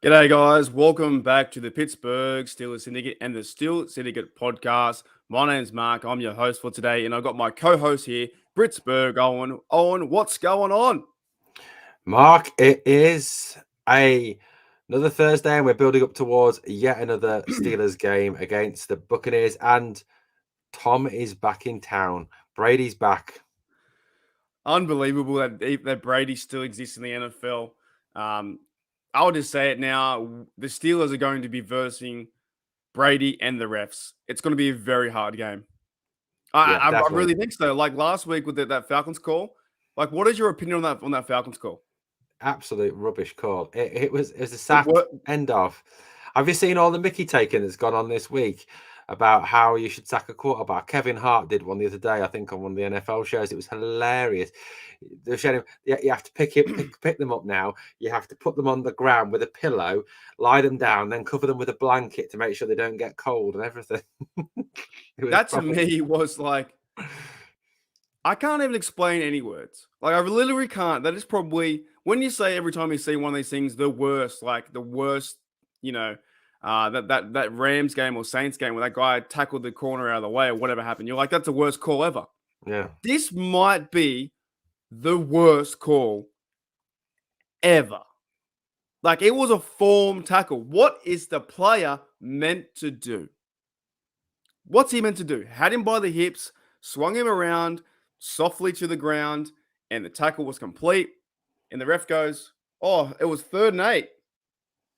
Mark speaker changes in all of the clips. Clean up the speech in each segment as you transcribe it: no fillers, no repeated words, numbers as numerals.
Speaker 1: G'day, guys. Welcome back to the Pittsburgh Steelers Syndicate and the Steel Syndicate podcast. My name's Mark. I'm your host for today, and I've got my co-host here, Britsburgh, Owen. Owen, what's going on?
Speaker 2: Mark, it is another Thursday, and we're building up towards yet another Steelers game against the Buccaneers. And Tom is back in town. Brady's back.
Speaker 1: Unbelievable that Brady still exists in the NFL. I'll just say it now. The Steelers are going to be versing Brady and the refs. It's going to be a very hard game. I,
Speaker 2: Yeah,
Speaker 1: I, I
Speaker 2: definitely.
Speaker 1: really think so. Like last week with that Falcons call. Like, what is your opinion on that Falcons call?
Speaker 2: Absolute rubbish call. It was a
Speaker 1: The
Speaker 2: sad
Speaker 1: wor-
Speaker 2: end off. Have you seen all the Mickey taking that's gone on this week about how you should sack a quarterback? Kevin Hart did one the other day, I think, on one of the NFL shows. It was hilarious. They're showing him, you have to pick them up now. You have to put them on the ground with a pillow, lie them down, then cover them with a blanket to make sure they don't get cold and everything.
Speaker 1: that to me was like, I can't even explain any words. Like, I literally can't. That is probably, when you say every time you see one of these things, the worst, like the worst, you know, that Rams game or Saints game where that guy tackled the corner out of the way or whatever happened. You're like, that's the worst call ever.
Speaker 2: Yeah.
Speaker 1: This might be the worst call ever. Like, it was a form tackle. What is the player meant to do? What's he meant to do? Had him by the hips, swung him around softly to the ground, and the tackle was complete. And the ref goes, "Oh, it was 3rd and 8.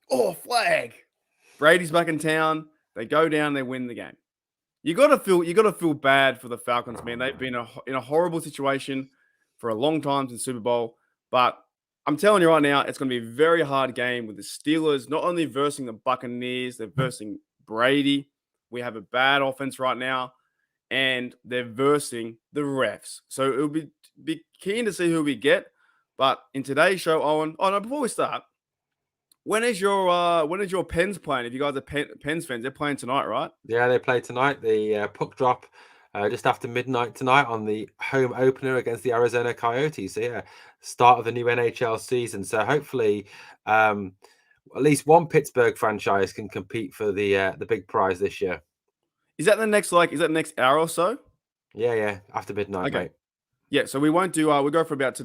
Speaker 1: Oh, flag." Brady's back in town. They go down, they win the game. You gotta feel bad for the Falcons, man. They've been in a horrible situation for a long time since Super Bowl. But I'm telling you right now, it's going to be a very hard game with the Steelers, not only versing the Buccaneers, they're versing Brady. We have a bad offense right now, and they're versing the refs. So it'll be keen to see who we get. But in today's show, Owen, oh no, before we start, when is your Pens playing? If you guys are Pens fans, they're playing tonight, right?
Speaker 2: Yeah, they play tonight. The puck drop just after midnight tonight on the home opener against the Arizona Coyotes. So yeah, start of the new NHL season. So hopefully, at least one Pittsburgh franchise can compete for the big prize this year.
Speaker 1: Is that the next hour or so?
Speaker 2: Yeah, after midnight,
Speaker 1: Okay.
Speaker 2: mate.
Speaker 1: Yeah, so we won't do we go for about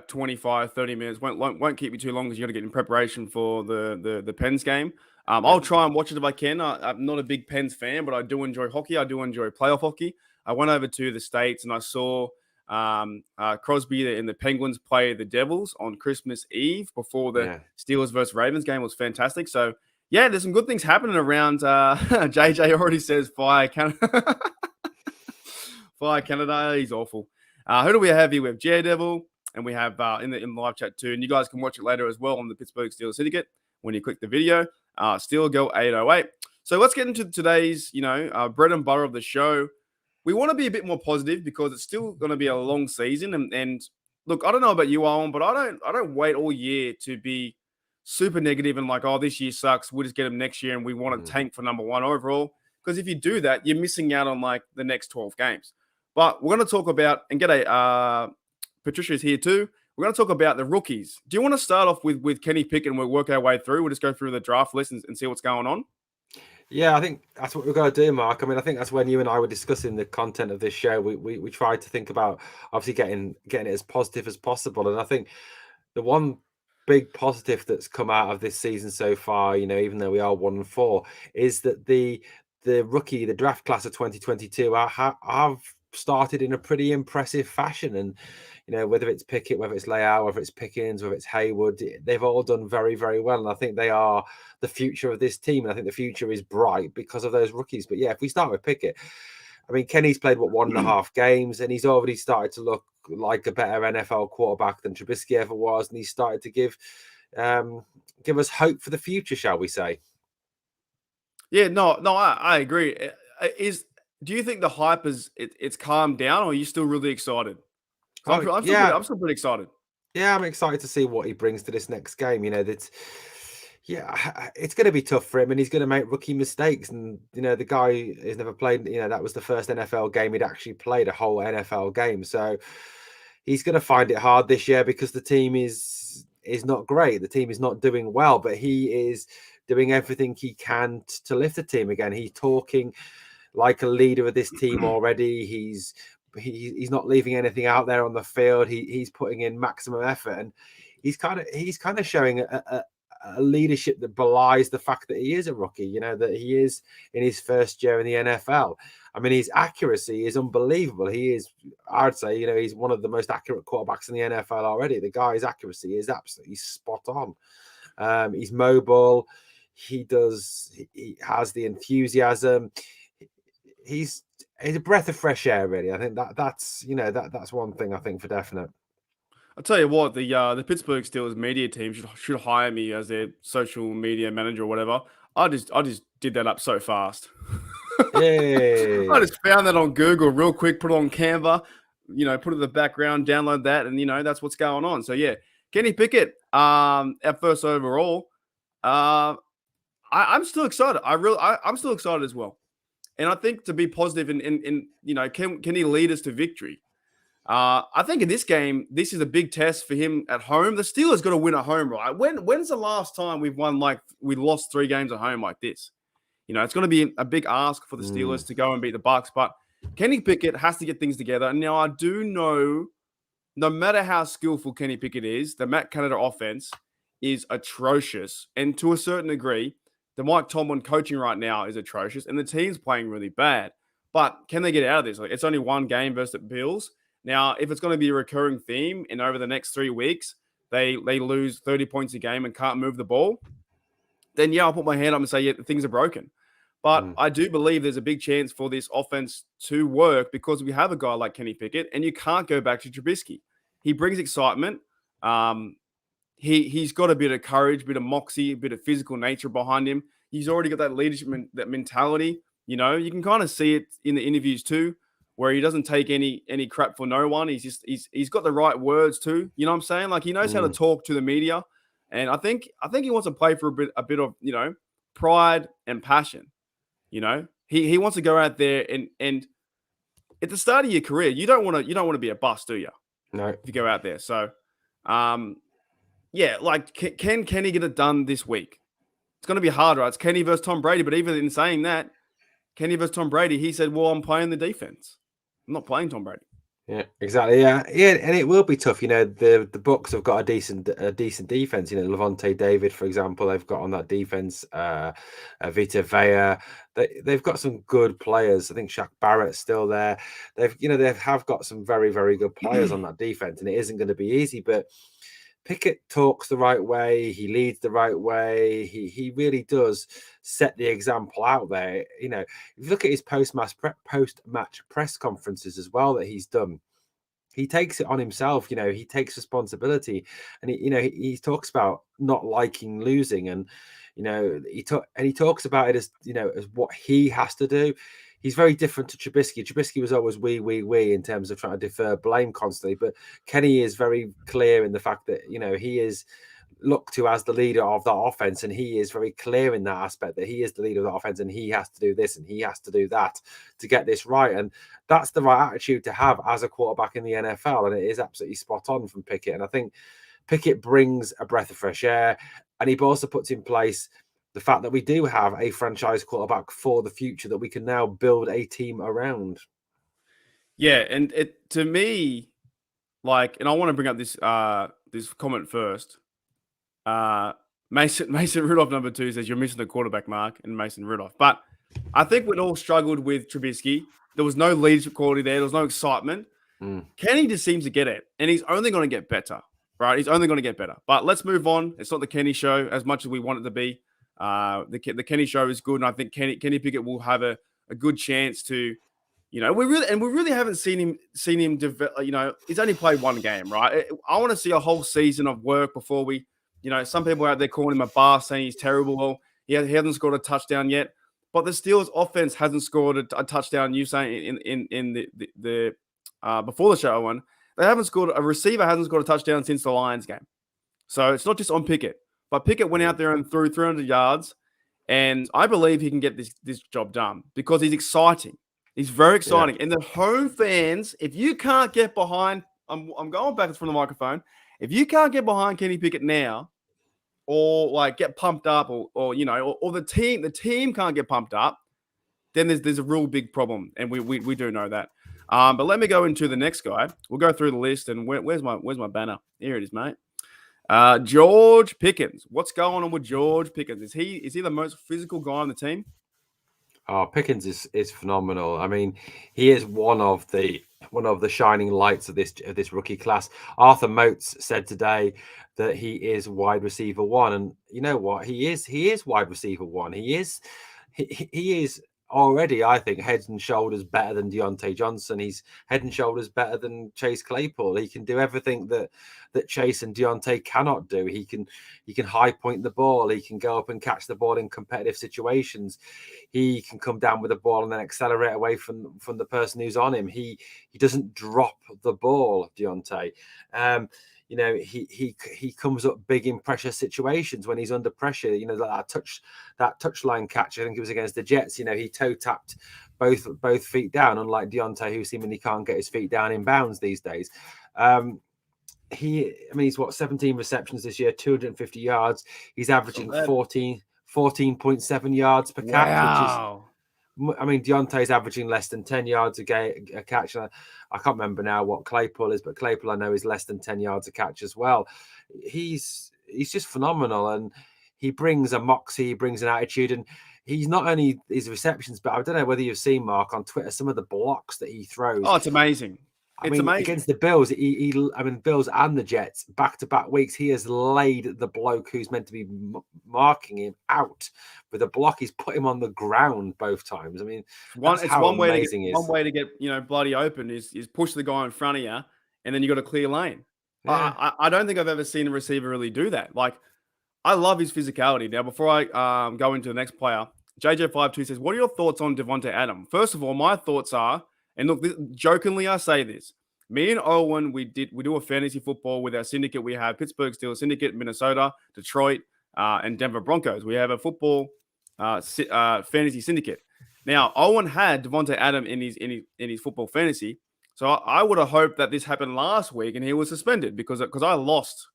Speaker 1: 25, 30 minutes. Won't keep you too long because you got to get in preparation for the Pens game. I'll try and watch it if I can. I'm not a big Pens fan, but I do enjoy hockey. I do enjoy playoff hockey. I went over to the States and I saw Crosby and the Penguins play the Devils on Christmas Eve before the
Speaker 2: Yeah.
Speaker 1: Steelers versus Ravens game. It was fantastic. So yeah, there's some good things happening around. JJ already says fire Canada. Fire Canada. He's awful. Who do we have here? We have Daredevil, and we have in the live chat too. And you guys can watch it later as well on the Pittsburgh Steelers Syndicate when you click the video. Steel Girl 808. So let's get into today's, bread and butter of the show. We want to be a bit more positive because it's still going to be a long season. And look, I don't know about you, Owen, but I don't wait all year to be super negative and like, oh, this year sucks. We'll just get them next year and we want to tank for number 1 overall. Because if you do that, you're missing out on like the next 12 games. But we're going to talk about, and Patricia's here too. We're going to talk about the rookies. Do you want to start off with Kenny Pickett and we'll work our way through? We'll just go through the draft list and see what's going on.
Speaker 2: Yeah, I think that's what we're going to do, Mark. I mean, I think that's when you and I were discussing the content of this show. We tried to think about obviously getting it as positive as possible. And I think the one big positive that's come out of this season so far, even though we are 1-4, is that the draft class of 2022 have started in a pretty impressive fashion. And whether it's Pickett, whether it's Leao, whether it's Pickens, whether it's Haywood, they've all done very, very well. And I think they are the future of this team. And I think the future is bright because of those rookies. But yeah, if we start with Pickett, I mean, Kenny's played 1.5 games, and he's already started to look like a better NFL quarterback than Trubisky ever was, and he's started to give us hope for the future, shall we say?
Speaker 1: Yeah, no, I agree. Do you think the hype it's calmed down, or are you still really excited? I'm still pretty excited.
Speaker 2: Yeah, I'm excited to see what he brings to this next game. It's going to be tough for him, and he's going to make rookie mistakes. And the guy has never played. That was the first NFL game he'd actually played, a whole NFL game. So he's going to find it hard this year because the team is is not great. The team is not doing well, but he is doing everything he can to lift the team again. He's talking like a leader of this team already. He's not leaving anything out there on the field. He's putting in maximum effort, and he's kind of showing a leadership that belies the fact that he is a rookie. You know, that he is in his first year in the NFL. I mean, his accuracy is unbelievable. I'd say, you know, he's one of the most accurate quarterbacks in the NFL already. The guy's accuracy is absolutely spot on. He's mobile. He has the enthusiasm. He's a breath of fresh air, really. I think that's one thing I think for definite.
Speaker 1: I'll tell you what, the Pittsburgh Steelers media team should hire me as their social media manager or whatever. I just did that up so fast.
Speaker 2: Hey.
Speaker 1: I just found that on Google real quick, put it on Canva, you know, put it in the background, download that, and you know that's what's going on. So yeah, Kenny Pickett, at first overall, I'm still excited. I'm still excited as well, and I think to be positive and you know, can he lead us to victory? I think in this game, this is a big test for him at home. The Steelers got to win at home, right? When's the last time we lost 3 games at home like this? You know, it's going to be a big ask for the Steelers to go and beat the Bucs, but Kenny Pickett has to get things together. And now I do know, no matter how skillful Kenny Pickett is, the Matt Canada offense is atrocious. And to a certain degree, the Mike Tomlin coaching right now is atrocious, and the team's playing really bad. But can they get out of this? Like, it's only one game versus the Bills. Now, if it's going to be a recurring theme and over the next 3 weeks, they lose 30 points a game and can't move the ball, then yeah, I'll put my hand up and say, yeah, things are broken. But I do believe there's a big chance for this offense to work because we have a guy like Kenny Pickett, and you can't go back to Trubisky. He brings excitement. He's got a bit of courage, a bit of moxie, a bit of physical nature behind him. He's already got that leadership, that mentality. You know, you can kind of see it in the interviews too, where he doesn't take any crap for no one. He's got the right words too. You know what I'm saying? Like, he knows how to talk to the media. And I think he wants to play for a bit of, you know, pride and passion. You know, he wants to go out there and at the start of your career, you don't want to be a bust, do you?
Speaker 2: No.
Speaker 1: If you go out there. So yeah, like can Kenny get it done this week? It's going to be hard, right? It's Kenny versus Tom Brady, but even in saying that, Kenny versus Tom Brady, he said, well, I'm playing the defense. I'm not playing Tom Brady.
Speaker 2: Yeah, exactly. Yeah, and it will be tough. You know, the Bucs have got a decent defense. You know, Levante David, for example, they've got on that defense. Vita Vea, they've got some good players. I think Shaq Barrett's still there. They have got some very, very good players on that defense, and it isn't going to be easy. But Pickett talks the right way. He leads the right way. He really does set the example out there. You know, if you look at his post-match press conferences as well that he's done, he takes it on himself. You know, he takes responsibility, and he talks about not liking losing, and you know, he talks about it as, you know, as what he has to do. He's very different to Trubisky. Trubisky was always we in terms of trying to defer blame constantly. But Kenny is very clear in the fact that, you know, he is looked to as the leader of that offense. And he is very clear in that aspect that he is the leader of the offense and he has to do this and he has to do that to get this right. And that's the right attitude to have as a quarterback in the NFL. And it is absolutely spot on from Pickett. And I think Pickett brings a breath of fresh air. And he also puts in place the fact that we do have a franchise quarterback for the future that we can now build a team around.
Speaker 1: Yeah, and it to me, like, and I want to bring up this comment first. Mason Rudolph number 2 says you're missing the quarterback, Mark, and Mason Rudolph. But I think we'd all struggled with Trubisky. There was no leadership quality there. There was no excitement. Kenny just seems to get it, and he's only going to get better, right? He's only going to get better. But let's move on. It's not the Kenny show as much as we want it to be. The Kenny show is good, and I think Kenny Pickett will have a good chance to, you know, we really haven't seen him develop. You know, he's only played one game, right? I want to see a whole season of work before we, you know, some people out there calling him a bust, saying he's terrible. Well, he hasn't scored a touchdown yet, but the Steelers offense hasn't scored a touchdown. You saying in the before the show, Owen, a receiver hasn't scored a touchdown since the Lions game. So it's not just on Pickett. But Pickett went out there and threw 300 yards, and I believe he can get this job done because he's exciting. He's very exciting. Yeah. And the home fans, if you can't get behind, I'm going back from the microphone. If you can't get behind Kenny Pickett now, or like get pumped up, or the team can't get pumped up, then there's a real big problem, and we do know that. But let me go into the next guy. We'll go through the list, and where's my banner? Here it is, mate. George Pickens. What's going on with George Pickens? Is he the most physical guy on the team?
Speaker 2: Oh, Pickens is phenomenal. I mean, he is one of the shining lights of this rookie class. Arthur Motes said today that he is wide receiver one, and you know what? He is wide receiver one. He is already, I think, head and shoulders better than Deontay Johnson. He's head and shoulders better than Chase Claypool. He can do everything that Chase and Deontay cannot do. He can high point the ball. He can go up and catch the ball in competitive situations. He can come down with the ball and then accelerate away from the person who's on him. He doesn't drop the ball, Deontay. He comes up big in pressure situations when he's under pressure. You know, that touchline catch, I think it was against the Jets. You know, he toe tapped both feet down, unlike Deontay, who seemingly can't get his feet down in bounds these days. He's 17 receptions this year, 250 yards. He's averaging 14.7 yards per catch, which is, Deontay's averaging less than 10 yards a catch. I can't remember now what Claypool is, but Claypool I know is less than 10 yards a catch as well. He's just phenomenal, and he brings a moxie, he brings an attitude, and he's not only his receptions, but I don't know whether you've seen, Mark, on Twitter, some of the blocks that he throws.
Speaker 1: Oh, it's amazing. Amazing.
Speaker 2: Against the Bills, Bills and the Jets, back-to-back weeks, he has laid the bloke who's meant to be marking him out with a block. He's put him on the ground both times. I mean,
Speaker 1: one way to get bloody open is push the guy in front of you, and then you got a clear lane. Yeah. I don't think I've ever seen a receiver really do that. Like, I love his physicality. Now, before I go into the next player, JJ52 says, "What are your thoughts on Devontae Adams?" First of all, my thoughts are. And look, jokingly, I say this. Me and Owen, we do a fantasy football with our syndicate. We have Pittsburgh Steelers Syndicate, Minnesota, Detroit, and Denver Broncos. We have a football fantasy syndicate. Now, Owen had Devontae Adams in his football fantasy. So I would have hoped that this happened last week and he was suspended because I lost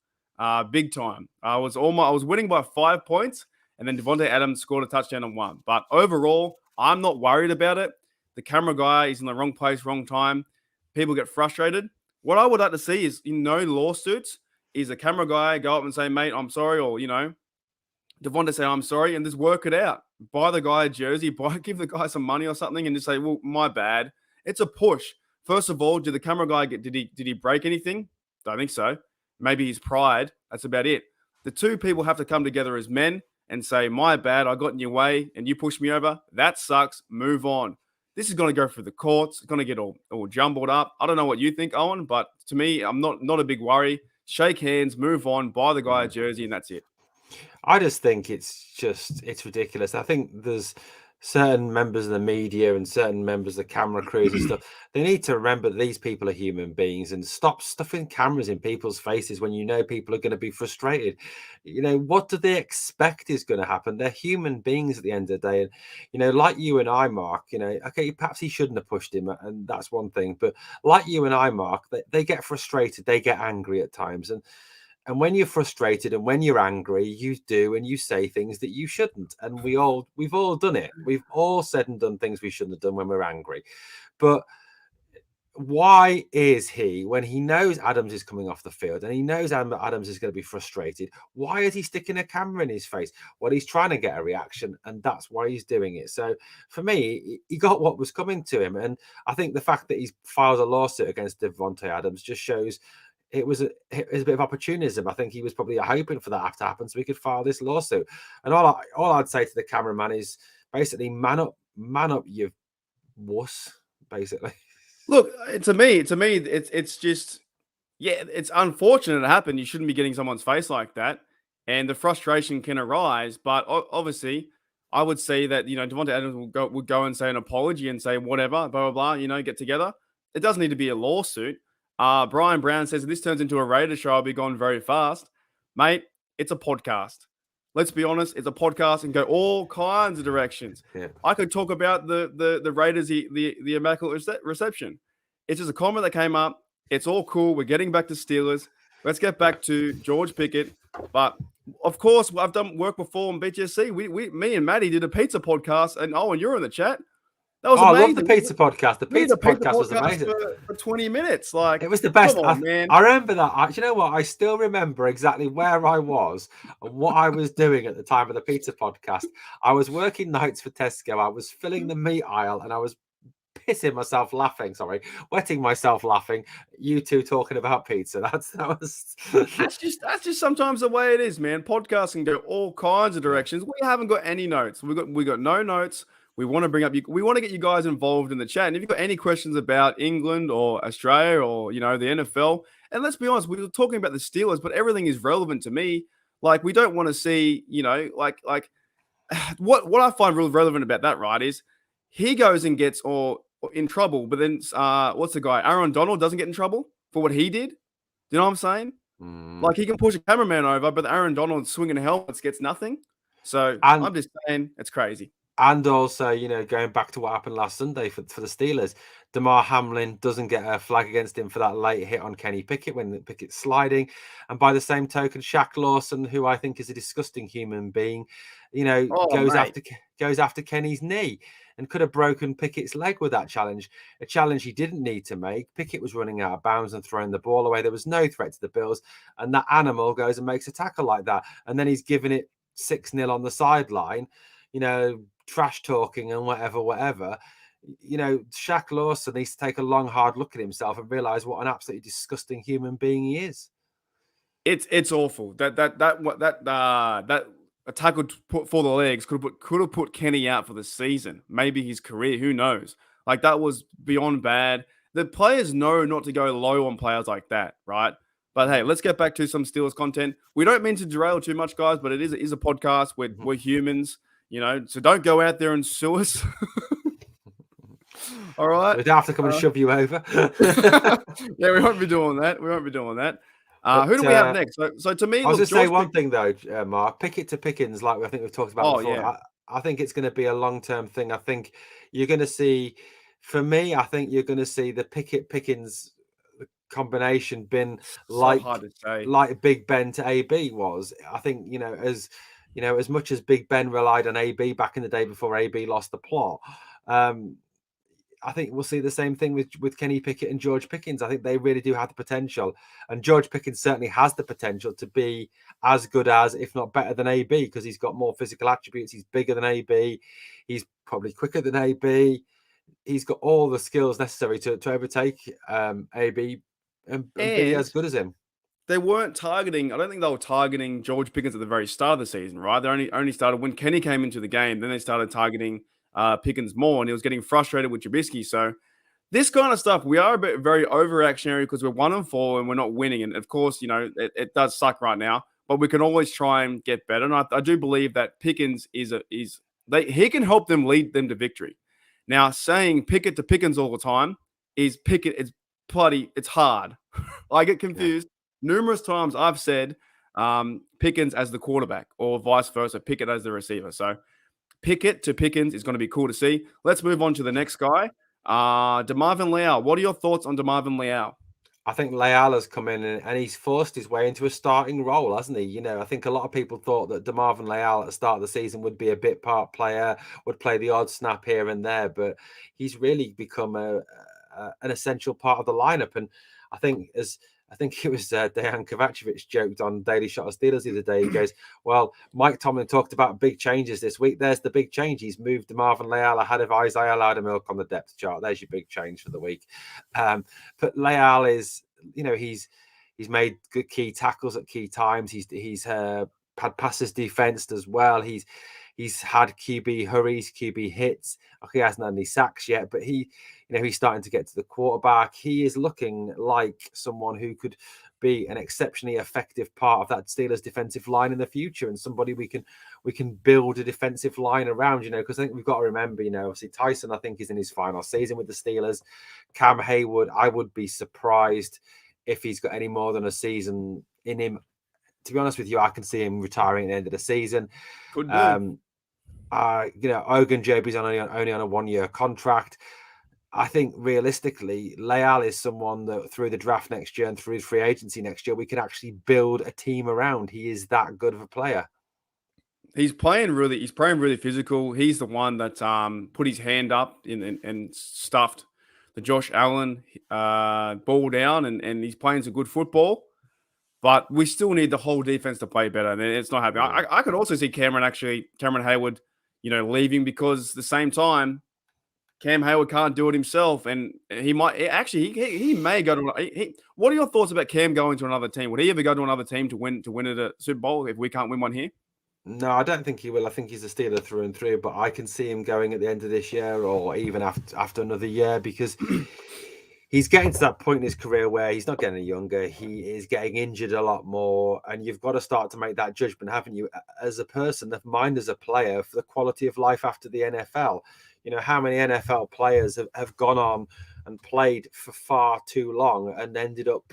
Speaker 1: big time. I was winning by 5 points, and then Devontae Adams scored a touchdown and won. But overall, I'm not worried about it. The camera guy is in the wrong place, wrong time. People get frustrated. What I would like to see is, lawsuits, is a camera guy go up and say, "Mate, I'm sorry," or, Devontae say, "I'm sorry," and just work it out. Buy the guy a jersey, give the guy some money or something, and just say, "Well, my bad." It's a push. First of all, did the camera guy did he break anything? Don't think so. Maybe his pride. That's about it. The two people have to come together as men and say, "My bad, I got in your way and you pushed me over. That sucks. Move on." This is going to go through the courts. It's going to get all jumbled up. I don't know what you think, Owen, but to me, I'm not a big worry. Shake hands, move on, buy the guy a jersey, and that's it.
Speaker 2: I just think it's ridiculous. I think there's certain members of the media and certain members of the camera crews and stuff. They need to remember that these people are human beings and stop stuffing cameras in people's faces when people are going to be frustrated. What do they expect is going to happen? They're human beings at the end of the day. And, like you and I, Mark, okay, perhaps he shouldn't have pushed him, and that's one thing. But like you and I, Mark, they get frustrated. They get angry at times. And when you're frustrated and when you're angry, you do and you say things that you shouldn't. And we've all done it. We've all said and done things we shouldn't have done when we're angry. But why is he, when he knows Adams is coming off the field and he knows Adams is going to be frustrated, why is he sticking a camera in his face? Well, he's trying to get a reaction, and that's why he's doing it. So for me, he got what was coming to him. And I think the fact that he's filed a lawsuit against Devontae Adams just shows it was a bit of opportunism. I think he was probably hoping for that to happen so he could file this lawsuit. And all I'd say to the cameraman is basically man up, you wuss, basically.
Speaker 1: Look, to me, it's just, it's unfortunate it happened. You shouldn't be getting someone's face like that, and the frustration can arise. But obviously, I would say that Devontae Adams would go and say an apology and say whatever, blah blah blah. Get together. It doesn't need to be a lawsuit. Brian Brown says, if this turns into a Raiders show, I'll be gone very fast. Mate, it's a podcast. Let's be honest, it's a podcast and go all kinds of directions. Yeah. I could talk about the Raiders, the immaculate reception. It's just a comment that came up. It's all cool. We're getting back to Steelers. let's get back to George Pickett. But of course, I've done work before on BTSC. Me and Maddie did a pizza podcast, and Owen, you're in the chat. That was
Speaker 2: I
Speaker 1: amazing.
Speaker 2: love the pizza podcast. The
Speaker 1: We did
Speaker 2: pizza
Speaker 1: a pizza
Speaker 2: podcast was
Speaker 1: podcast
Speaker 2: amazing.
Speaker 1: for 20 minutes. Like,
Speaker 2: It was the best.
Speaker 1: Come on, man.
Speaker 2: I remember that. You know what? I still remember exactly where I was and what I was doing at the time of the pizza podcast. I was working nights for Tesco. I was filling the meat aisle and I was pissing myself laughing. Sorry, wetting myself laughing. You two talking about pizza.
Speaker 1: That's just sometimes the way it is, man. Podcasts can go all kinds of directions. We haven't got any notes. We got no notes. We want to bring up we want to get you guys involved in the chat. And if you've got any questions about England or Australia or the NFL, and let's be honest, we were talking about the Steelers, but everything is relevant to me. Like, we don't want to see, like what I find real relevant about that, right, is he goes and gets or in trouble, but then what's the guy? Aaron Donald doesn't get in trouble for what he did. Do you know what I'm saying? Like, he can push a cameraman over, but Aaron Donald swinging helmets gets nothing. So I'm just saying it's crazy.
Speaker 2: And also, going back to what happened last Sunday for the Steelers, Damar Hamlin doesn't get a flag against him for that late hit on Kenny Pickett when Pickett's sliding. And by the same token, Shaq Lawson, who I think is a disgusting human being, goes after Kenny's knee and could have broken Pickett's leg with that challenge. A challenge he didn't need to make. Pickett was running out of bounds and throwing the ball away. There was no threat to the Bills. And that animal goes and makes a tackle like that. And then he's giving it 6-0 on the sideline, trash talking and whatever. Shaq Lawson needs to take a long, hard look at himself and realize what an absolutely disgusting human being he is.
Speaker 1: It's awful. That a tackle put for the legs could have put Kenny out for the season, maybe his career. Who knows? Like, that was beyond bad. The players know not to go low on players like that, right? But hey, let's get back to some Steelers content. We don't mean to derail too much, guys, but it is a podcast. We're humans. So don't go out there and sue us. All right.
Speaker 2: We don't have to come and shove you over.
Speaker 1: Yeah, we won't be doing that. Who do we have next? So to me,
Speaker 2: I was going to say one thing though, Mark. Pickett to Pickens, like I think we've talked about before. Yeah. I think it's going to be a long-term thing. I think you're going to see, for me, I think you're going to see the Pickett-Pickens combination been like Big Ben to AB was. I think, as much as Big Ben relied on AB back in the day before AB lost the plot, I think we'll see the same thing with Kenny Pickett and George Pickens. I think they really do have the potential. And George Pickens certainly has the potential to be as good as, if not better than AB, because he's got more physical attributes. He's bigger than AB. He's probably quicker than AB. He's got all the skills necessary to overtake AB and be as good as him.
Speaker 1: They weren't targeting. I don't think they were targeting George Pickens at the very start of the season, right? They only started when Kenny came into the game. Then they started targeting Pickens more, and he was getting frustrated with Trubisky. So this kind of stuff, we are very overreactionary because we're 1-4 and we're not winning. And of course, it does suck right now, but we can always try and get better. And I do believe that Pickens he can help them lead them to victory. Now, saying Pickett to Pickens all the time is Pickett. It's hard. I get confused. Yeah. Numerous times I've said Pickens as the quarterback or vice versa, Pickett as the receiver. So Pickett to Pickens is going to be cool to see. Let's move on to the next guy. DeMarvin Leal. What are your thoughts on DeMarvin Leal?
Speaker 2: I think Leal has come in and he's forced his way into a starting role, hasn't he? I think a lot of people thought that DeMarvin Leal at the start of the season would be a bit part player, would play the odd snap here and there, but he's really become an essential part of the lineup. And I think it was Dejan Kovacevic joked on Daily Shot of Steelers the other day. He goes, well, Mike Tomlin talked about big changes this week. There's the big change. He's moved DeMarvin Leal ahead of Isaiah Loudermilk on the depth chart. There's your big change for the week. But Leal is, he's made good key tackles at key times. He's had passes defensed as well. He's had QB hurries, QB hits. He hasn't had any sacks yet, but he's starting to get to the quarterback. He is looking like someone who could be an exceptionally effective part of that Steelers defensive line in the future, and somebody we can build a defensive line around. Because I think we've got to remember, obviously Tyson, I think, is in his final season with the Steelers. Cam Hayward, I would be surprised if he's got any more than a season in him. To be honest with you, I can see him retiring at the end of the season.
Speaker 1: Could be.
Speaker 2: Ogunjobi's only on a 1-year contract. I think realistically, Leal is someone that through the draft next year and through free agency next year, we can actually build a team around. He is that good of a player.
Speaker 1: He's playing really physical. He's the one that put his hand up and stuffed the Josh Allen ball down, and he's playing some good football. But we still need the whole defense to play better, and it's not happening.
Speaker 2: Yeah.
Speaker 1: I could also see Cameron Hayward, leaving because at the same time, Cam Hayward can't do it himself, and he might actually he may go to. What are your thoughts about Cam going to another team? Would he ever go to another team to win at a Super Bowl if we can't win one here?
Speaker 2: No, I don't think he will. I think he's a Steeler through and through, but I can see him going at the end of this year or even after another year because he's getting to that point in his career where he's not getting any younger. He is getting injured a lot more, and you've got to start to make that judgment, haven't you, as a person, of mind as a player, for the quality of life after the NFL. How many NFL players have gone on and played for far too long and ended up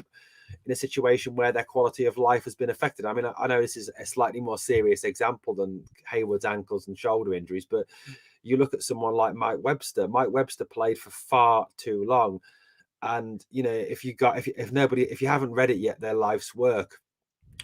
Speaker 2: in a situation where their quality of life has been affected. I mean, I know this is a slightly more serious example than Hayward's ankles and shoulder injuries, but you look at someone like Mike Webster. Mike Webster played for far too long. And, if you haven't read it yet, Their Life's Work,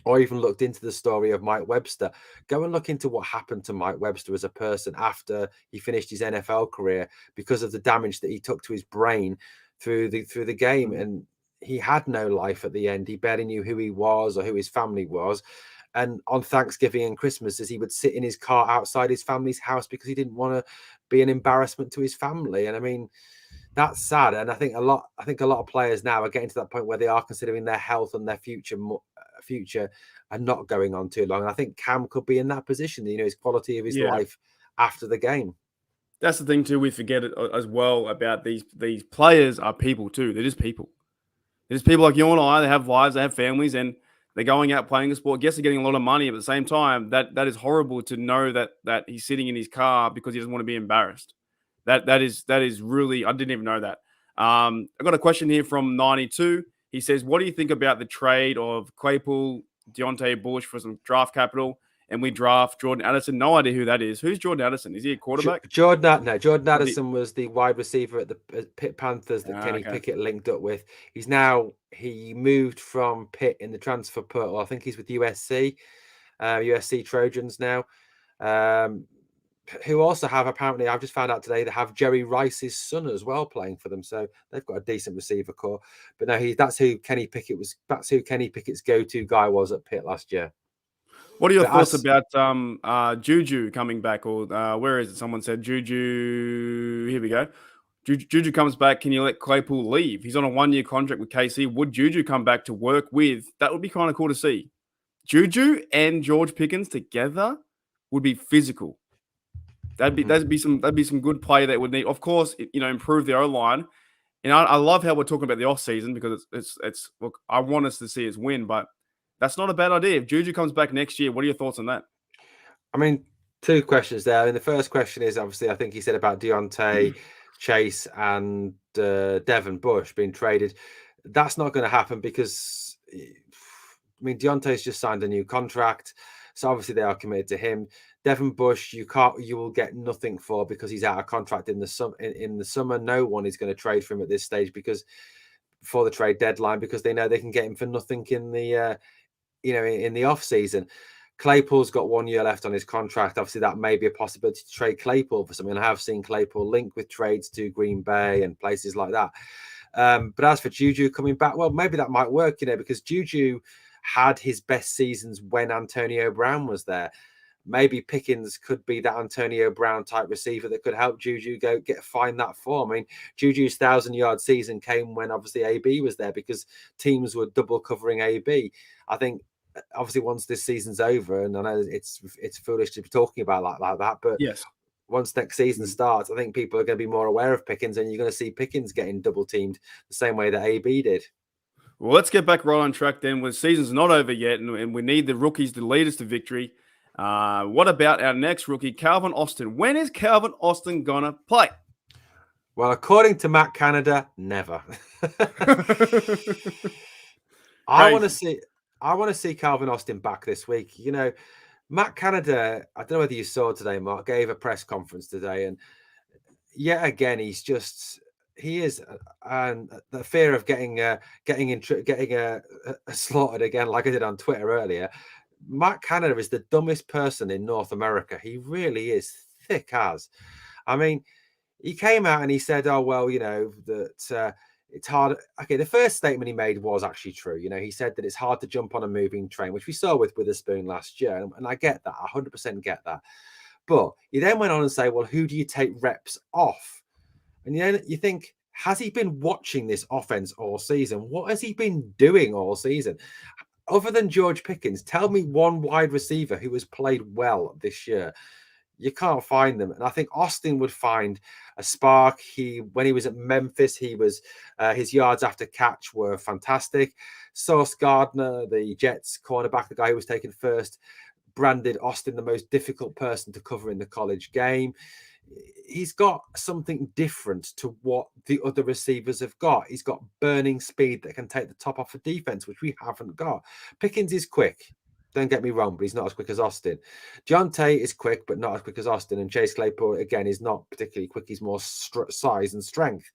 Speaker 2: or even looked into the story of Mike Webster, go and look into what happened to Mike Webster as a person after he finished his NFL career because of the damage that he took to his brain through the game. And he had no life at the end. He barely knew who he was or who his family was. And on Thanksgiving and Christmas, as he would sit in his car outside his family's house because he didn't want to be an embarrassment to his family. And I mean, that's sad. And I think a lot of players now are getting to that point where they are considering their health and their future and not going on too long. And I think Cam could be in that position, his quality of his life after the game.
Speaker 1: That's the thing too. We forget it as well about these players are people too. They're just people. They're just people like you and I. They have lives, they have families, and they're going out playing a sport. Yes, they're getting a lot of money, but at the same time, that is horrible to know that he's sitting in his car because he doesn't want to be embarrassed. That is really, I didn't even know that. I got a question here from 92. He says, "What do you think about the trade of Claypool, Deontay Bush for some draft capital, and we draft Jordan Addison?" No idea who that is. Who's Jordan Addison? Is he a quarterback?
Speaker 2: Jordan Addison was the wide receiver at the Pitt Panthers that Kenny Pickett linked up with. He moved from Pitt in the transfer portal. I think he's with USC Trojans now. Who also have, apparently, I've just found out today, they have Jerry Rice's son as well playing for them. So they've got a decent receiver core. But no, that's who Kenny Pickett's go-to guy was at Pitt last year.
Speaker 1: What are your thoughts about Juju coming back? Or where is it? Someone said Juju. Here we go. Juju comes back. Can you let Claypool leave? He's on a 1-year contract with KC. Would Juju come back to work with? That would be kind of cool to see. Juju and George Pickens together would be physical. That'd be some good play that would need, of course, improve the O-line. And I love how we're talking about the off season because it's look, I want us to see us win, but that's not a bad idea. If Juju comes back next year, what are your thoughts on that?
Speaker 2: I mean, two questions there. And the first question is, obviously, I think he said about Deontay, Chase, and Devin Bush being traded. That's not going to happen because, Deontay's just signed a new contract. So obviously they are committed to him. Devin Bush, you will get nothing for because he's out of contract in the summer. No one is going to trade for him at this stage before the trade deadline because they know they can get him for nothing in the in the off season. Claypool's got 1 year left on his contract. Obviously, that may be a possibility to trade Claypool for something. I have seen Claypool linked with trades to Green Bay and places like that. But as for Juju coming back, well, maybe that might work, because Juju had his best seasons when Antonio Brown was there. Maybe Pickens could be that Antonio Brown type receiver that could help Juju find that form. I mean, Juju's 1,000-yard season came when obviously AB was there because teams were double covering AB. I think obviously once this season's over, and I know it's foolish to be talking about like that, but
Speaker 1: yes,
Speaker 2: once next season starts, I think people are going to be more aware of Pickens, and you're going to see Pickens getting double teamed the same way that AB did.
Speaker 1: Well, let's get back right on track then. The season's not over yet, and we need the rookies to lead us to victory. What about our next rookie, Calvin Austin? When is Calvin Austin gonna play?
Speaker 2: Well, according to Matt Canada, never. I want to see Calvin Austin back this week. Matt Canada, I don't know whether you saw today, Mark, gave a press conference today, and yet again, he's just He is, and the fear of getting slaughtered again, like I did on Twitter earlier. Matt Canada is the dumbest person in North America. He really is, thick as. I mean, he came out and he said, "Oh well, that it's hard." Okay, the first statement he made was actually true. He said that it's hard to jump on a moving train, which we saw with Witherspoon last year, and I get that, 100% get that. But he then went on and say, "Well, who do you take reps off?" And you think, has he been watching this offense all season? What has he been doing all season? Other than George Pickens, tell me one wide receiver who has played well this year. You can't find them. And I think Austin would find a spark. When he was at Memphis, his yards after catch were fantastic. Sauce Gardner, the Jets cornerback, the guy who was taken first, branded Austin the most difficult person to cover in the college game. He's got something different to what the other receivers have got. He's got burning speed that can take the top off of defense, which we haven't got. Pickens is quick. Don't get me wrong, but he's not as quick as Austin. Jonte is quick, but not as quick as Austin. And Chase Claypool, again, is not particularly quick. He's more size and strength.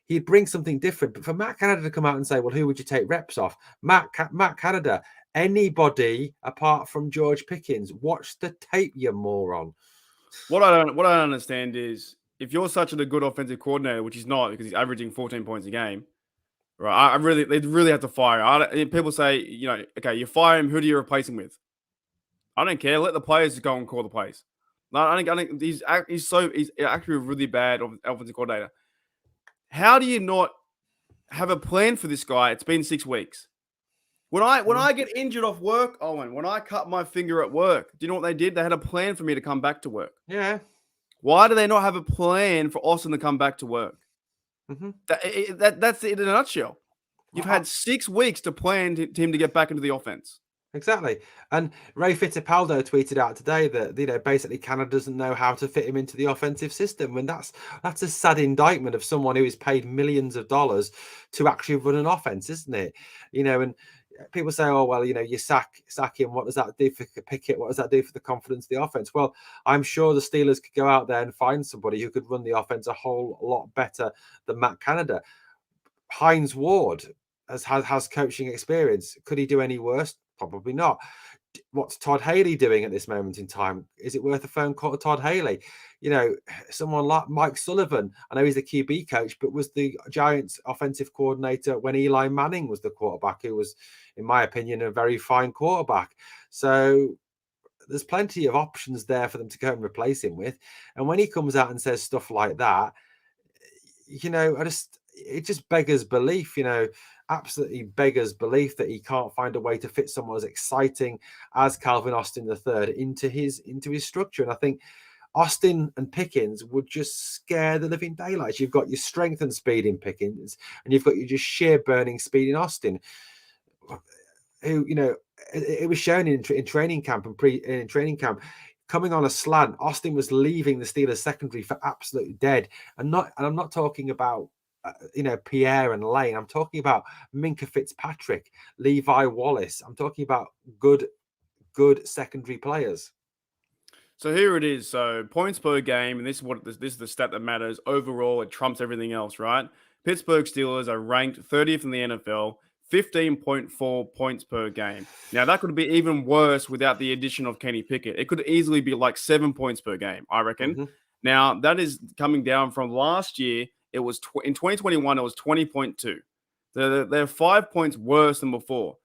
Speaker 2: He'd bring something different. But for Matt Canada to come out and say, well, who would you take reps off? Matt Canada, anybody apart from George Pickens. Watch the tape, you moron.
Speaker 1: What I don't understand is if you're such a good offensive coordinator, which he's not because he's averaging 14 points a game, right? They really have to fire him. People say, okay, you fire him. Who do you replace him with? I don't care. Let the players go and call the plays. No, I think he's actually a really bad offensive coordinator. How do you not have a plan for this guy? It's been 6 weeks. When I get injured off work, Owen, when I cut my finger at work, do you know what they did? They had a plan for me to come back to work.
Speaker 2: Yeah.
Speaker 1: Why do they not have a plan for Austin to come back to work?
Speaker 2: Mm-hmm.
Speaker 1: That's it in a nutshell. You've had 6 weeks to plan him to get back into the offense.
Speaker 2: Exactly. And Ray Fittipaldo tweeted out today that, basically Canada doesn't know how to fit him into the offensive system. And that's a sad indictment of someone who is paid millions of dollars to actually run an offense, isn't it? And people say, oh, well, you sack him. What does that do for Pickett? What does that do for the confidence of the offense? Well, I'm sure the Steelers could go out there and find somebody who could run the offense a whole lot better than Matt Canada. Hines Ward has coaching experience. Could he do any worse? Probably not. What's Todd Haley doing at this moment in time? Is it worth a phone call to Todd Haley? Someone like Mike Sullivan, I know he's the QB coach, but was the Giants offensive coordinator when Eli Manning was the quarterback, who was, in my opinion, a very fine quarterback. So there's plenty of options there for them to go and replace him with. And when he comes out and says stuff like that, it just beggars belief, absolutely beggars belief that he can't find a way to fit someone as exciting as Calvin Austin III into his structure. And I think Austin and Pickens would just scare the living daylights. You've got your strength and speed in Pickens, and you've got your just sheer burning speed in Austin, who, it was shown in training camp and in training camp. Coming on a slant, Austin was leaving the Steelers secondary for absolutely dead. And I'm not talking about Pierre and Lane. I'm talking about Minka Fitzpatrick, Levi Wallace. I'm talking about good secondary players.
Speaker 1: So here it is. So points per game, and this is the stat that matters. Overall, it trumps everything else, right? Pittsburgh Steelers are ranked 30th in the NFL, 15.4 points per game. Now, that could be even worse without the addition of Kenny Pickett. It could easily be like 7 points per game, I reckon. Mm-hmm. Now, that is coming down from last year. It was in 2021, it was 20.2. They're 5 points worse than before.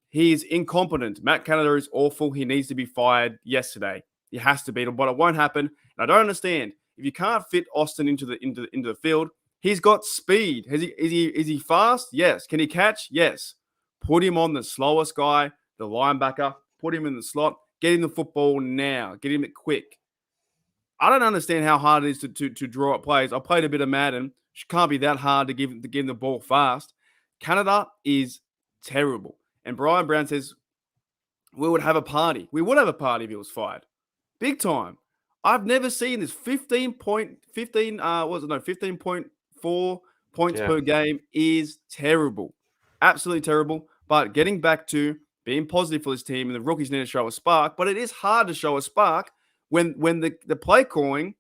Speaker 1: He is incompetent. Matt Canada is awful. He needs to be fired yesterday. He has to be, but it won't happen. And I don't understand. If you can't fit Austin into the field, he's got speed. Is he fast? Yes. Can he catch? Yes. Put him on the slowest guy, the linebacker. Put him in the slot. Get him the football now. Get him it quick. I don't understand how hard it is to draw up plays. I played a bit of Madden. It can't be that hard to give him the ball fast. Canada is terrible. And Brian Brown says, we would have a party. We would have a party if he was fired. Big time. I've never seen this 15.4 points per game is terrible. Absolutely terrible. But getting back to being positive for this team, and the rookies need to show a spark, but it is hard to show a spark when the play calling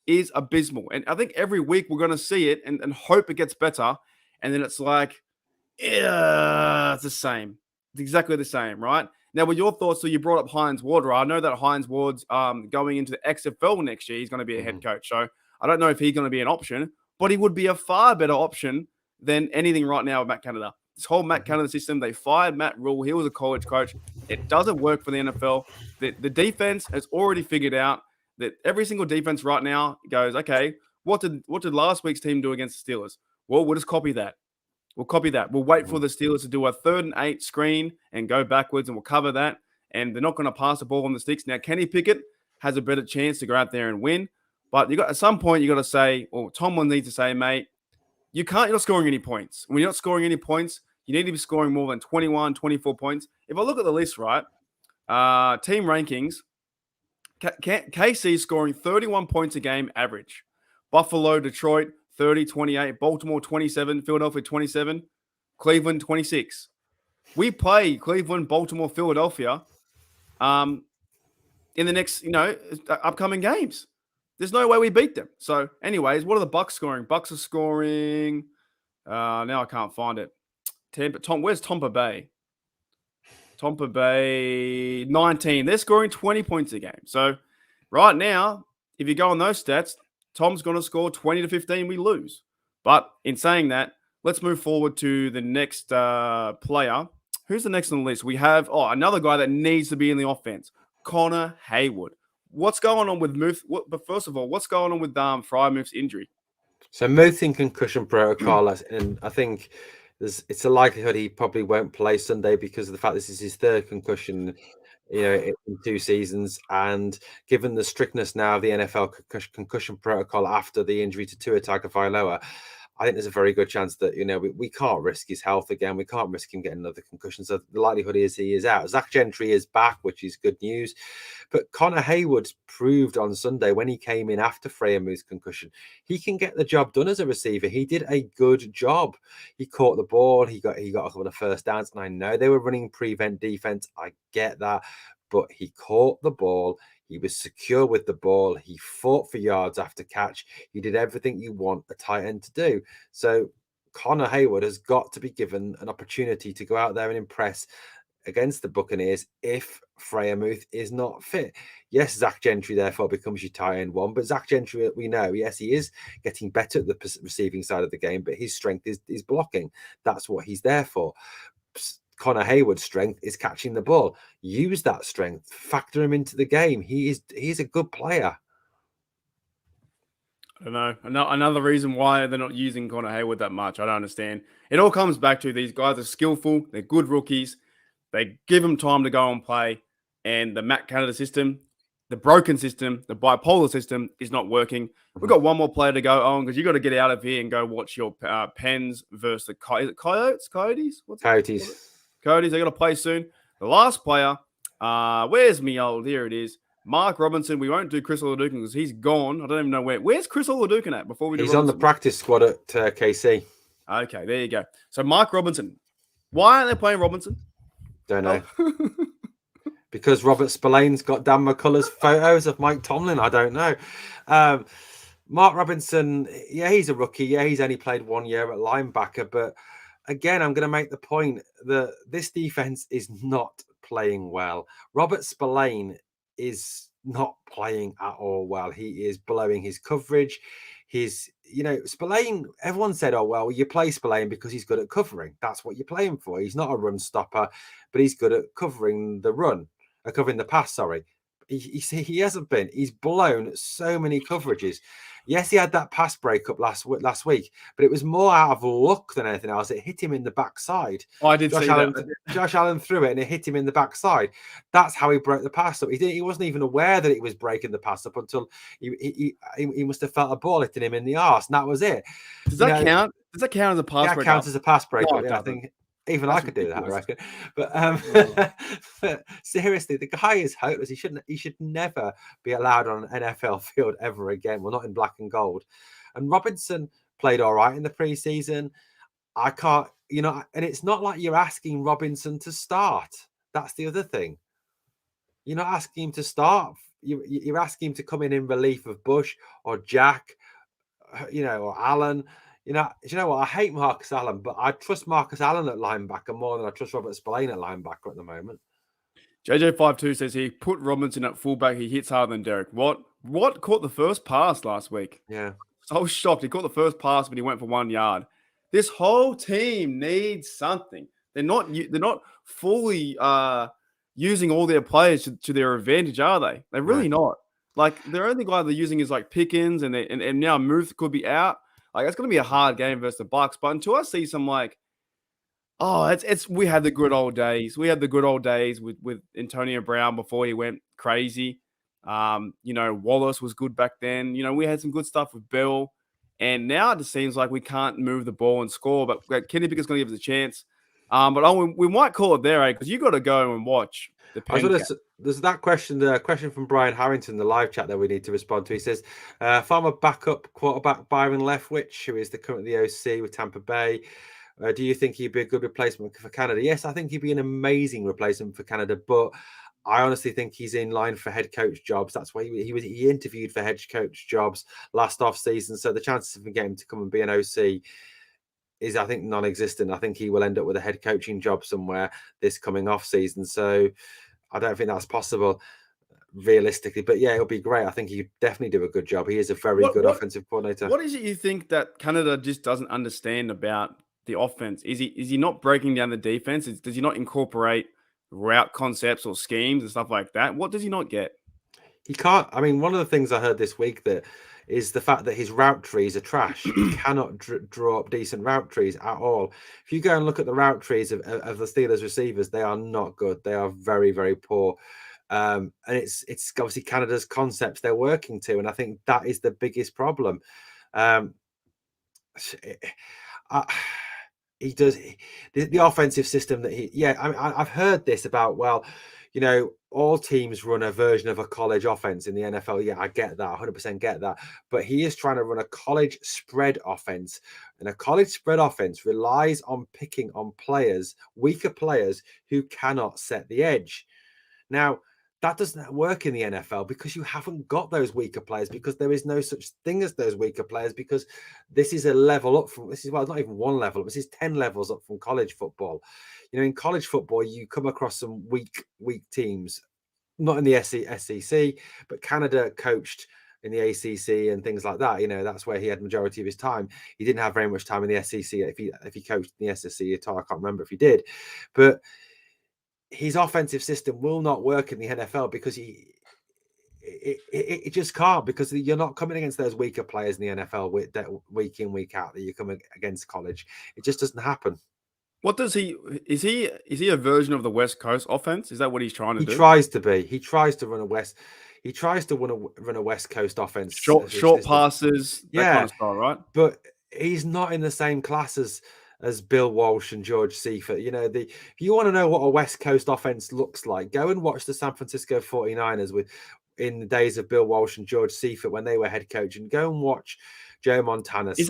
Speaker 1: is abysmal. And I think every week we're going to see it and hope it gets better. And then it's like, yeah, it's the same. It's exactly the same, right? Now, with your thoughts, so you brought up Hines Ward, right? I know that Hines Ward's going into the XFL next year. He's going to be a head coach. So I don't know if he's going to be an option, but he would be a far better option than anything right now with Matt Canada. This whole Matt Canada system, they fired Matt Rule. He was a college coach. It doesn't work for the NFL. The defense has already figured out that every single defense right now goes, okay, what did last week's team do against the Steelers? Well, we'll just copy that. We'll copy that. We'll wait for the Steelers to do a 3rd and 8 screen and go backwards, and we'll cover that. And they're not going to pass the ball on the sticks. Now, Kenny Pickett has a better chance to go out there and win. But at some point, you got to say, or Tomlin needs to say, mate, you're not scoring any points. When you're not scoring any points, you need to be scoring more than 21, 24 points. If I look at the list, right, team rankings, KC is scoring 31 points a game average. Buffalo, Detroit, 30, 28. Baltimore, 27. Philadelphia, 27. Cleveland, 26. We play Cleveland, Baltimore, Philadelphia in the next, upcoming games. There's no way we beat them. So, anyways, what are the Bucks scoring? Bucks are scoring. Now I can't find it. Where's Tampa Bay? Tampa Bay, 19. They're scoring 20 points a game. So, right now, if you go on those stats, Tom's going to score 20 to 15. We lose. But in saying that, let's move forward to the next player. Who's the next on the list? We have another guy that needs to be in the offense, Connor Haywood. What's going on with Muth? But first of all, what's going on with Frymuth's injury?
Speaker 2: So Muth in concussion protocol, and I think it's a likelihood he probably won't play Sunday because of the fact this is his 3rd concussion, in 2 seasons. And given the strictness now of the NFL concussion protocol after the injury to Tua Tagovailoa, I think there's a very good chance that, we can't risk his health again. We can't risk him getting another concussion. So the likelihood is he is out. Zach Gentry is back, which is good news. But Connor Haywood proved on Sunday when he came in after Frymuth's concussion, he can get the job done as a receiver. He did a good job. He caught the ball. He got a couple of first downs. And I know they were running prevent defense. I get that. But he caught the ball. He was secure with the ball. He fought for yards after catch. He did everything you want a tight end to do. So Connor Haywood has got to be given an opportunity to go out there and impress against the Buccaneers if Frymuth is not fit. Yes, Zach Gentry therefore becomes your tight end 1, but Zach Gentry, we know, yes, he is getting better at the receiving side of the game, but his strength is blocking. That's what he's there for. Connor Haywood's strength is catching the ball. Use that strength. Factor him into the game. He's a good player.
Speaker 1: I don't know. Another reason why they're not using Connor Haywood that much, I don't understand. It all comes back to these guys are skillful. They're good rookies. They give them time to go and play. And the Matt Canada system, the broken system, the bipolar system is not working. We've got one more player to go, Owen, because you got to get out of here and go watch your Pens versus the Coyotes? Coyotes? Coyotes, they got to play soon. The last player, where's me old? Here it is. Mark Robinson. We won't do Chris Oladukin because he's gone. I don't even know where. Where's Chris Oladukin at before we do
Speaker 2: He's
Speaker 1: Robinson?
Speaker 2: on the practice squad at KC.
Speaker 1: Okay, there you go. So Mark Robinson. Why aren't they playing Robinson?
Speaker 2: Don't know. Because Robert Spillane's got Dan McCullers photos of Mike Tomlin. I don't know. Mark Robinson, yeah, he's a rookie. Yeah, he's only played 1 year at linebacker, but again, I'm going to make the point that this defense is not playing well. Robert Spillane is not playing at all well. He is blowing his coverage. Spillane, everyone said, oh, well, you play Spillane because he's good at covering. That's what you're playing for. He's not a run stopper, but he's good at covering the pass, sorry. He hasn't been. He's blown so many coverages. Yes, he had that pass breakup last week, but it was more out of luck than anything else. It hit him in the backside.
Speaker 1: Oh, I did see that.
Speaker 2: Josh Allen threw it and it hit him in the backside. That's how he broke the pass up. He wasn't even aware that it was breaking the pass up until he must have felt a ball hitting him in the arse, and that was it.
Speaker 1: Does that count? Does that count as a pass breakup?
Speaker 2: That counts as a pass breakup.
Speaker 1: No,
Speaker 2: I think even I could do that, I reckon. But, but seriously, the guy is hopeless. He should never be allowed on an NFL field ever again. Well, not in black and gold. And Robinson played all right in the preseason. I can't, and it's not like you're asking Robinson to start. That's the other thing. You're not asking him to start you're asking him to come in relief of Bush or Jack, or Allen. Do you know what? I hate Marcus Allen, but I trust Marcus Allen at linebacker more than I trust Robert Spillane at linebacker at the moment.
Speaker 1: JJ52 says he put Robinson at fullback. He hits harder than Derek. What caught the first pass last week?
Speaker 2: Yeah.
Speaker 1: So I was shocked. He caught the first pass, but he went for 1 yard. This whole team needs something. They're not fully using all their players to their advantage, are they? They're really not. Like, the only guy they're using is like Pickens, and now Muth could be out. Like, it's going to be a hard game versus the Bucks. But until I see some we had the good old days. We had the good old days with Antonio Brown before he went crazy. Wallace was good back then. We had some good stuff with Bill. And now it just seems like we can't move the ball and score. But Kenny Pickett's going to give us a chance. We might call it there, because you got to go and watch the pen.
Speaker 2: There's that question, the question from Brian Harrington, the live chat that we need to respond to. He says, former backup quarterback Byron Leftwich, who is currently the OC with Tampa Bay, do you think he'd be a good replacement for Canada? Yes, I think he'd be an amazing replacement for Canada, but I honestly think he's in line for head coach jobs. That's why he interviewed for head coach jobs last off season. So the chances of getting him to come and be an OC is, I think, non-existent. I think he will end up with a head coaching job somewhere this coming off season. So I don't think that's possible realistically. But yeah, it'll be great. I think he could definitely do a good job. He is a very good offensive coordinator.
Speaker 1: What is it you think that Canada just doesn't understand about the offense? Is he not breaking down the defense? Does he not incorporate route concepts or schemes and stuff like that? What does he not get?
Speaker 2: He can't. I mean, one of the things I heard this week that is the fact that his route trees are trash. He cannot draw up decent route trees at all. If you go and look at the route trees of the Steelers receivers, they are not good. They are very, very poor. And it's obviously Canada's concepts they're working to, and I think that is the biggest problem. He does the offensive system that I've heard this about, all teams run a version of a college offense in the NFL. Yeah, I get that. 100% get that. But he is trying to run a college spread offense. And a college spread offense relies on picking on weaker players who cannot set the edge. Now, that doesn't work in the NFL because you haven't got those weaker players, because there is no such thing as those weaker players, because this is a level up from, not even one level up, this is 10 levels up from college football. In college football, you come across some weak teams, not in the SEC, but Canada coached in the ACC and things like that. That's where he had majority of his time. He didn't have very much time in the SEC. If he coached in the SEC at all, I can't remember if he did, but his offensive system will not work in the NFL because it just can't, because you're not coming against those weaker players in the NFL week in, week out that you come against college. It just doesn't happen.
Speaker 1: What does is he a version of the West Coast offense? Is that what he's trying to do?
Speaker 2: He tries to be. He tries to run a West Coast offense.
Speaker 1: Short passes, that kind of style, right?
Speaker 2: But he's not in the same class as Bill Walsh and George Seifert. If you want to know what a West Coast offense looks like, go and watch the San Francisco 49ers in the days of Bill Walsh and George Seifert when they were head coach, and go and watch Joe Montana.
Speaker 1: Is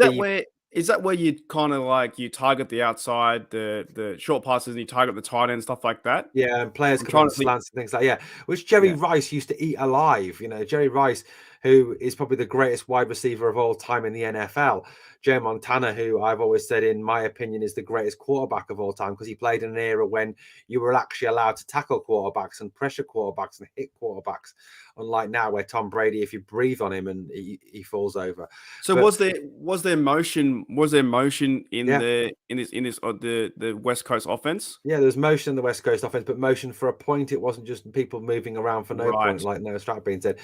Speaker 1: that where you kind of you target the outside, the short passes, and you target the tight end, stuff like that?
Speaker 2: Yeah, and players come on slants and things like that. Yeah, which Jerry Rice used to eat alive. Jerry Rice, who is probably the greatest wide receiver of all time in the NFL. Joe Montana, who I've always said, in my opinion, is the greatest quarterback of all time, because he played in an era when you were actually allowed to tackle quarterbacks and pressure quarterbacks and hit quarterbacks, unlike now where Tom Brady, if you breathe on him and he falls over.
Speaker 1: So was there motion in the West Coast offense?
Speaker 2: Yeah, there's motion in the West Coast offense, but motion for a point. It wasn't just people moving around for no point, like Noah Strat being said.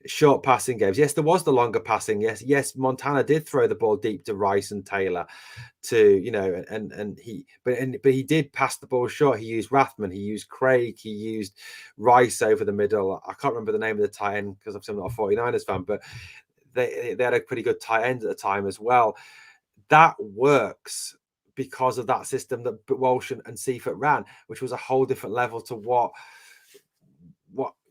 Speaker 2: Short passing games. Yes, there was the longer passing. Yes, Montana did throw the ball deep to Rice and Taylor, but he did pass the ball short. He used Rathman, he used Craig, he used Rice over the middle. I can't remember the name of the tight end because I'm not a 49ers fan, but they had a pretty good tight end at the time as well. That works because of that system that Walsh and Seifert ran, which was a whole different level to what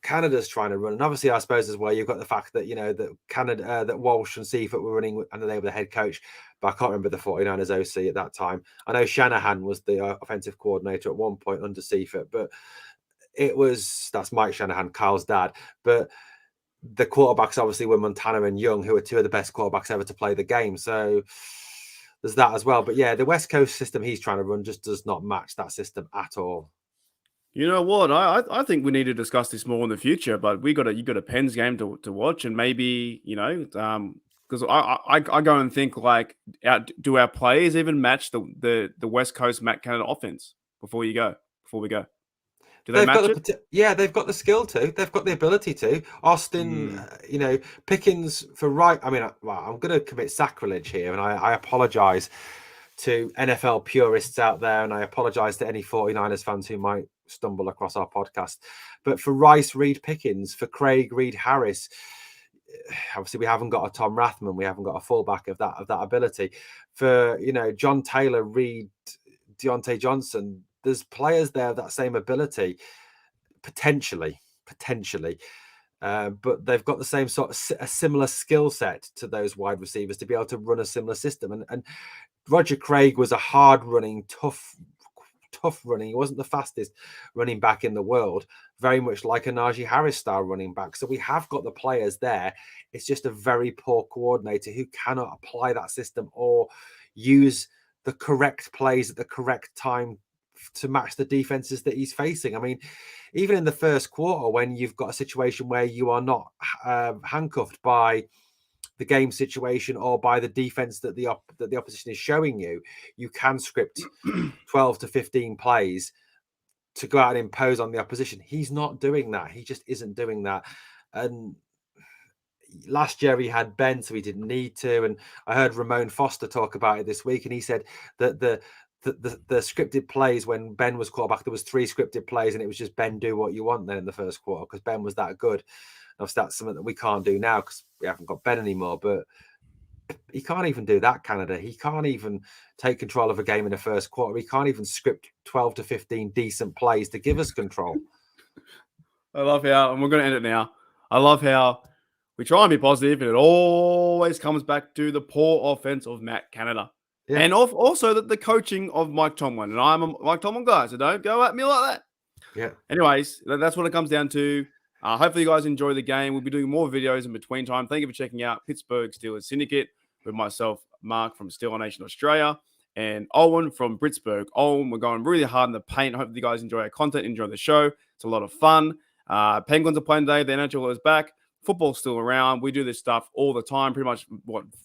Speaker 2: Canada's trying to run. And obviously, I suppose as well, you've got the fact that that Canada, that Walsh and Seifert were running under they were the head coach, but I can't remember the 49ers OC at that time. I know Shanahan was the offensive coordinator at one point under Seifert, but that's Mike Shanahan, Kyle's dad. But the quarterbacks obviously were Montana and Young, who are two of the best quarterbacks ever to play the game. So there's that as well. But yeah, the West Coast system he's trying to run just does not match that system at all.
Speaker 1: You know what? I think we need to discuss this more in the future, but you got a Pens game to watch, and maybe because I go and think like, do our players even match the West Coast Matt Canada offense before we go? Do they match it?
Speaker 2: Yeah, they've got the skill to. They've got the ability to. Austin, Pickens for right. I mean, I'm going to commit sacrilege here, and I apologize to NFL purists out there, and I apologize to any 49ers fans who might stumble across our podcast. But for Rice, Reed, Pickens, for Craig, Reed, Harris, obviously we haven't got a Tom Rathman, we haven't got a fullback of that ability. For John Taylor, Reed, Deontay Johnson, there's players there of that same ability, potentially. But they've got the same sort of a similar skill set to those wide receivers to be able to run a similar system. And Roger Craig was a hard running, tough running. He wasn't the fastest running back in the world, very much like a Najee Harris style running back. So we have got the players there. It's just a very poor coordinator who cannot apply that system or use the correct plays at the correct time to match the defenses that he's facing. I mean, even in the first quarter, when you've got a situation where you are not handcuffed by the game situation or by the defense that the opposition is showing you, you can script 12 to 15 plays to go out and impose on the opposition. He's not doing that. He just isn't doing that. And last year he had Ben, so he didn't need to. And I heard Ramon Foster talk about it this week, and he said that the scripted plays when Ben was quarterback, there was 3 scripted plays, and it was just Ben, do what you want then in the first quarter because Ben was that good. Obviously, that's something that we can't do now because we haven't got Ben anymore. But he can't even do that, Canada. He can't even take control of a game in the first quarter. He can't even script 12 to 15 decent plays to give us control.
Speaker 1: I love how, and we're going to end it now. I love how we try and be positive, and it always comes back to the poor offense of Matt Canada. Yeah. And also the coaching of Mike Tomlin. And I'm a Mike Tomlin guy, so don't go at me like that.
Speaker 2: Yeah.
Speaker 1: Anyways, that's what it comes down to. Hopefully you guys enjoy the game. We'll be doing more videos in between time. Thank you for checking out Pittsburgh Steelers Syndicate with myself, Mark from Steeler Nation Australia, and Owen from Britsburgh. Owen, we're going really hard in the paint. Hopefully you guys enjoy our content, enjoy the show. It's a lot of fun. Penguins are playing today. The NHL is back. Football's still around. We do this stuff all the time, pretty much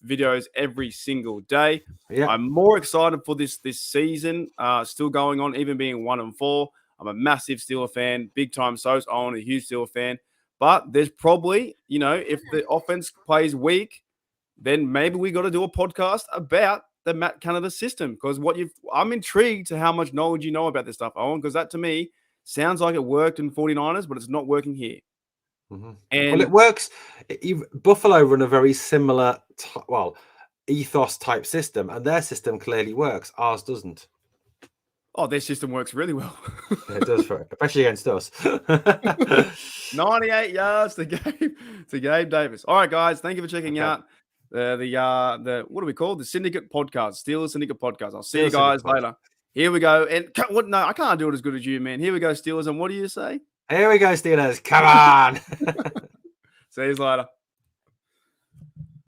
Speaker 1: videos every single day.
Speaker 2: Yeah.
Speaker 1: I'm more excited for this season still going on, even being 1-4. I'm a massive Steeler fan, big time so. I'm a huge Steeler fan. But there's probably, if the offense plays weak, then maybe we got to do a podcast about the Matt Canada system. Because I'm intrigued to how much knowledge you know about this stuff, Owen, because that to me sounds like it worked in 49ers, but it's not working here.
Speaker 2: Mm-hmm. And it works. Buffalo run a very similar, ethos type system, and their system clearly works. Ours doesn't.
Speaker 1: Oh, their system works really well.
Speaker 2: Yeah, it does, especially against us.
Speaker 1: 98 yards to Gabe Davis. All right, guys, thank you for checking out the what do we call the Syndicate podcast, Steelers Syndicate podcast. I'll see you guys later. Here we go. And no, I can't do it as good as you, man. Here we go, Steelers. And what do you say?
Speaker 2: Here we go, Steelers. Come on.
Speaker 1: See you later.